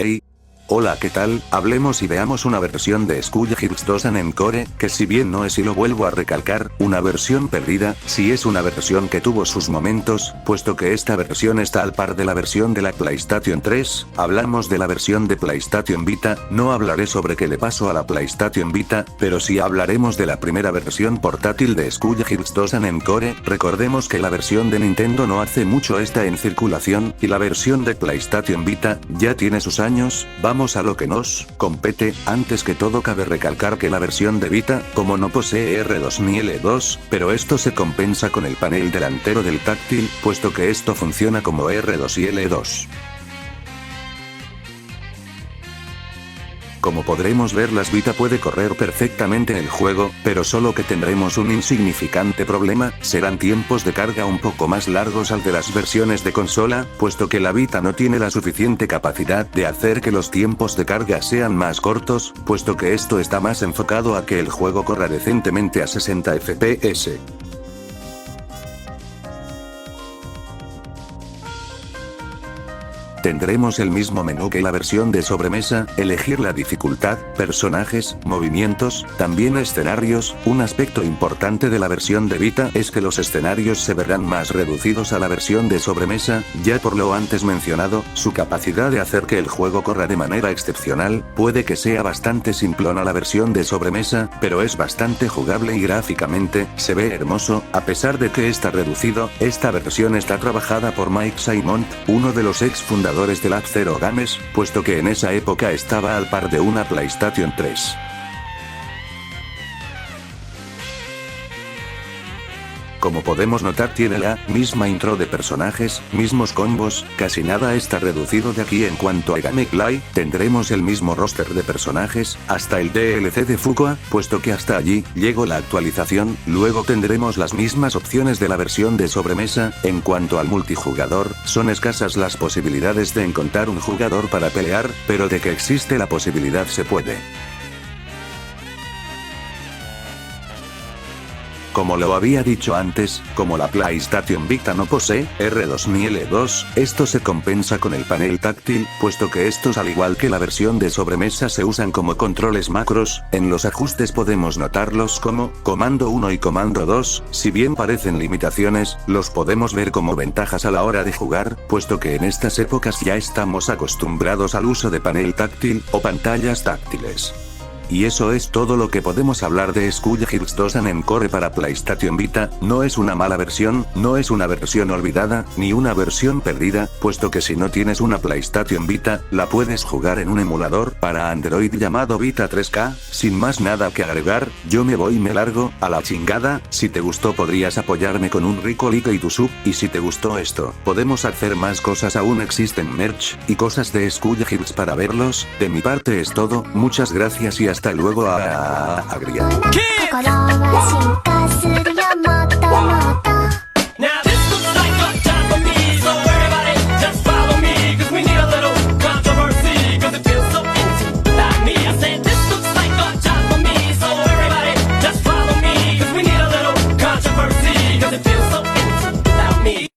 Hey. Hola, ¿qué tal? Hablemos y veamos una versión de Skull Girls 2 en Encore, que si bien no es, y lo vuelvo a recalcar, una versión perdida, sí es una versión que tuvo sus momentos, puesto que esta versión está al par de la versión de la PlayStation 3, hablamos de la versión de PlayStation Vita, no hablaré sobre qué le pasó a la PlayStation Vita, pero sí hablaremos de la primera versión portátil de Skull Girls 2 en Encore, recordemos que la versión de Nintendo no hace mucho está en circulación, y la versión de PlayStation Vita, ya tiene sus años, vamos a lo que nos compete. Antes que todo cabe recalcar que la versión de Vita, como no posee R2 ni L2, pero esto se compensa con el panel delantero del táctil, puesto que esto funciona como R2 y L2. Como podremos ver, las Vita puede correr perfectamente el juego, pero solo que tendremos un insignificante problema, serán tiempos de carga un poco más largos al de las versiones de consola, puesto que la Vita no tiene la suficiente capacidad de hacer que los tiempos de carga sean más cortos, puesto que esto está más enfocado a que el juego corra decentemente a 60 FPS. Tendremos el mismo menú que la versión de sobremesa, elegir la dificultad, personajes, movimientos, también escenarios. Un aspecto importante de la versión de Vita es que los escenarios se verán más reducidos a la versión de sobremesa, ya por lo antes mencionado, su capacidad de hacer que el juego corra de manera excepcional, puede que sea bastante simplona la versión de sobremesa, pero es bastante jugable y gráficamente, se ve hermoso, a pesar de que está reducido. Esta versión está trabajada por Mike Simon, uno de los ex fundadores de Lab Zero Games, puesto que en esa época estaba al par de una PlayStation 3. Como podemos notar, tiene la misma intro de personajes, mismos combos, casi nada está reducido de aquí. En cuanto a gameplay, tendremos el mismo roster de personajes, hasta el DLC de Fukua, puesto que hasta allí llegó la actualización. Luego tendremos las mismas opciones de la versión de sobremesa. En cuanto al multijugador, son escasas las posibilidades de encontrar un jugador para pelear, pero de que existe la posibilidad se puede. Como lo había dicho antes, como la PlayStation Vita no posee R2 ni L2, esto se compensa con el panel táctil, puesto que estos, al igual que la versión de sobremesa, se usan como controles macros. En los ajustes podemos notarlos como comando 1 y comando 2, si bien parecen limitaciones, los podemos ver como ventajas a la hora de jugar, puesto que en estas épocas ya estamos acostumbrados al uso de panel táctil o pantallas táctiles. Y eso es todo lo que podemos hablar de Skull Girls 2 en Encore para PlayStation Vita. No es una mala versión, no es una versión olvidada, ni una versión perdida, puesto que si no tienes una PlayStation Vita, la puedes jugar en un emulador para Android llamado Vita 3K. Sin más nada que agregar, yo me voy y me largo a la chingada. Si te gustó, podrías apoyarme con un rico like y tu sub, y si te gustó esto, podemos hacer más cosas. Aún existen merch y cosas de Skull Girls para verlos. De mi parte es todo, muchas gracias y hasta luego. Agria.